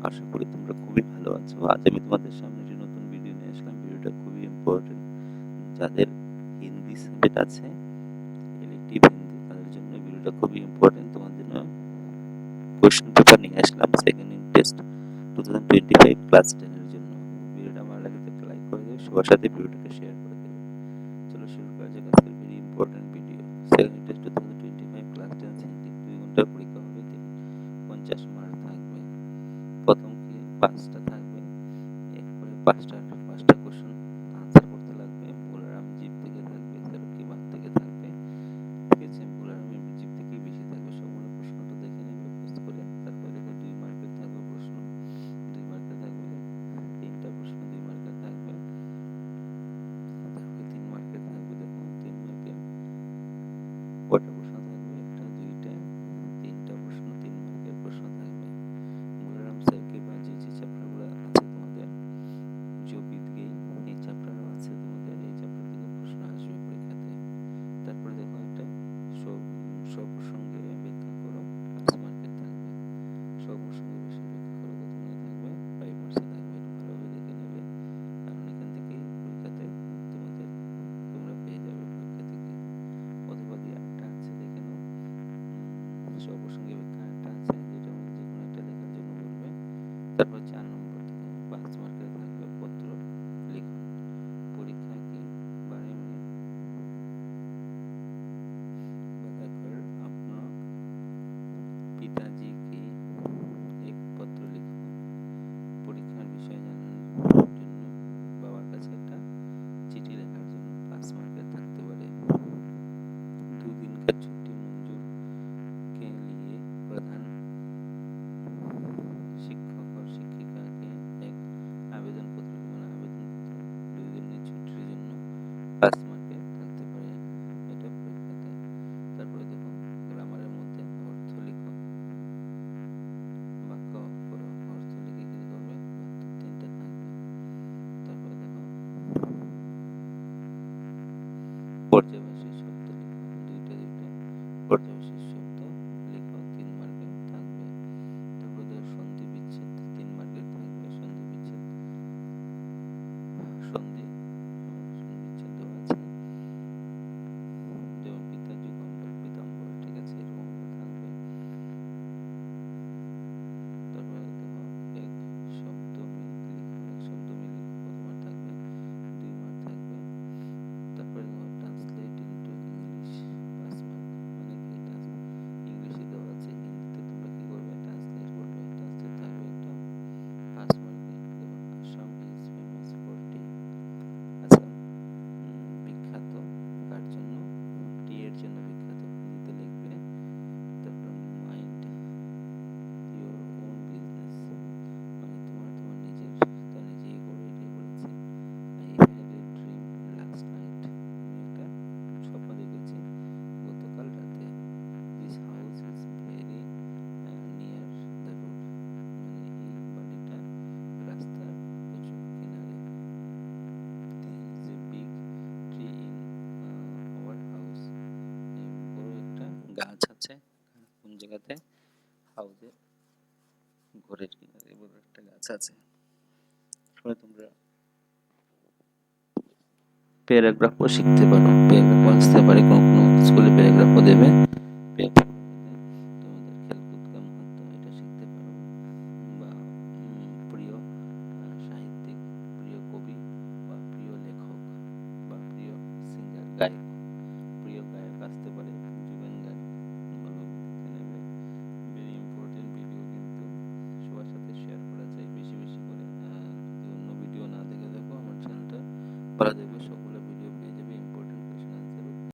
আশা করি তোমরা খুবই ভালো আছো। আজ আমি তোমাদের সামনে একটি নতুন ভিডিও নিয়ে আসলাম। ভিডিওটা খুবই ইম্পর্টেন্ট। যাদের হিন্দি সাবজেক্ট আছে, ইলেকটিভ হিন্দি, তাদের জন্য ভিডিওটা খুবই ইম্পর্টেন্ট। তোমার জন্য কোয়েশ্চেন পেপার নিয়ে আসলাম সেকেন্ড ইউনিট টেস্ট 2025 ক্লাস 10 এর জন্য। ভিডিওটা ভালো লাগলে একটা লাইক করে দিও, সবার সাথে ভিডিওটাকে শেয়ার করে দিও। চলো শুরু করা যাক আজকের very important video. Second unit test 2025 class 10 Hindi 2 ঘন্টার পরীক্ষা হবে, 50 মার্ক থাকবে। প্রথম কি 5টা থাকবে, এরপরে 5টা কোশ্চেন আনসার করতে লাগবে। বোলারাম জিপ থেকে থাকবে, সেরকি বাদ থেকে থাকবে, ঠিক আছে? বোলারামের জিপ থেকে বেশি থাকবে। সবগুলো প্রশ্নটা দেখে নেবে পোস্ট করে। তারপরে দেখো 2 মার্কের থাকবে প্রশ্ন, 2 মার্কের থাকবে 3টা প্রশ্ন, 2 মার্কের থাকবে। তারপরে 3 মার্কের থাকবে, দেখো 3 মার্কের কয়টা প্রশ্ন থাকবে, একটা, দুইটা, 3টা প্রশ্ন, 3 মার্কের প্রশ্ন থাকবে। বোলারাম সার্কিট বা যে চ্যাপ্টারগুলো আছে তোমাদের, জবিত গেই, এই চ্যাপ্টারও আছে তোমাদের। এই চ্যাপ্টার থেকে প্রশ্ন আসবে পরীক্ষাতে। তারপরে দেখো একটা সপ্রসঙ্গে ব্যাখ্যা করো, 5 মার্কের থাকবে। সপ্রসঙ্গে বিষয় ব্যাখ্যা করো, কত মনে থাকবে? 5 মার্কসে থাকবে। একটু ভালোভাবে দেখে নেবে, কারণ এখান থেকেই পরীক্ষাতে তোমরা পেয়ে যাবে পরীক্ষা থেকে। অথবা দিয়ে একটা আছে, দেখে নাও। সপ্রসঙ্গে ব্যাখ্যা একটা আছে, যেটা যে কোনো একটা লেখার জন্য বলবে। তারপর 4 নম্বর দেখো 5 মার্কের থাকবে পত্র লিখন। পরীক্ষা কি বারে মানে बताकर अपना पिताजी की एक पत्र लिखो। পরীক্ষার বিষয় জানানোর জন্য বাবার কাছে একটা চিঠি লেখার জন্য 5 মার্কের থাকতে পারে। 2 दिन का छुट्टी मंजूर के लिए प्रधान শিক্ষক और শিক্ষিকা কে এক আবেদন পত্র মানে আবেদন পত্র 2 দিনের ছুটির জন্য 5 মার্কের থাকতে পারে এটা পরীক্ষাতে। তারপরে দেখো গ্রামারের মধ্যে অর্থ লিখো, বাক্য পড়ো, অর্থ লিখে কি করবে? 3টা থাকবে। তারপরে দেখো পর্যায়বাচী শব্দ লিখো, দুইটা পর্যায়বাচী শব্দ লিখো, 3 মার্কের থাকবে। তারপরে দেখো সন্ধি বিচ্ছেদ 3 মার্কের থাকবে। সন্ধি বিচ্ছেদ বিচ্ছেদ দেওয়া আছে, যেমন পিতা যুগম্বর পীতাম্বর, ঠিক আছে? এরকম থাকবে। তারপরে দেখো এক শব্দ মিল লিখো, এক শব্দ মিল লিখো, কত মার্ক থাকবে? 2 মার্ক থাকবে। তারপরে দেখো ট্রান্সলেট ইনটু ইংলিশ 5 মার্ক। মানে কি, ইংলিশে দেওয়া আছে, হিন্দিতে তোমরা কি করবে? ট্রান্সলেট করবে। ট্রান্সলেট থাকবে একটা 5 মার্কে। দেখো আসাম ইজ ফেমাস ফর টি। আসাম বিখ্যাত কার জন্য? টি এর জন্য বিখ্যাত। হিন্দিতে লিখবে। তারপর মাইন্ড ইওর ওন বিজনেস, মানে তোমার নিজের তা নিজেই করো, এটাই বলেছে। I had a dream last night, আমি একটা স্বপ্ন দেখেছি গতকাল রাতে। This house is very near the road, মানে এই বাড়িটা রাস্তার প্রচুর কিনারে। there is a big tree in our house, বড় একটা গাছ আছে কোন জায়গাতে? হাউসে, ঘরের কিনারে বড় একটা গাছ আছে। তারপরে তোমরা প্যারাগ্রাফও শিখতে পারো, প্যারাগ্রাফ আসতে পারে, কোনো কোনো স্কুলে প্যারাগ্রাফও দেবে। তোমাদের খেলকুদ কা মাহাত্ম্য এটা শিখতে পারো, বা প্রিয় সাহিত্যিক, প্রিয় কবি বা প্রিয় লেখক বা প্রিয় সিঙ্গার, গায়ক, প্রিয় গায়ক আসতে পারে জুবেন গার্গ, ভালোভাবে দেখে নেবে। ভেরি ইম্পর্টেন্ট ভিডিও, কিন্তু সবার সাথে শেয়ার করা যায় বেশি বেশি করে। যদি অন্য ভিডিও না দেখে দেখো, আমার চ্যানেলটা ফলো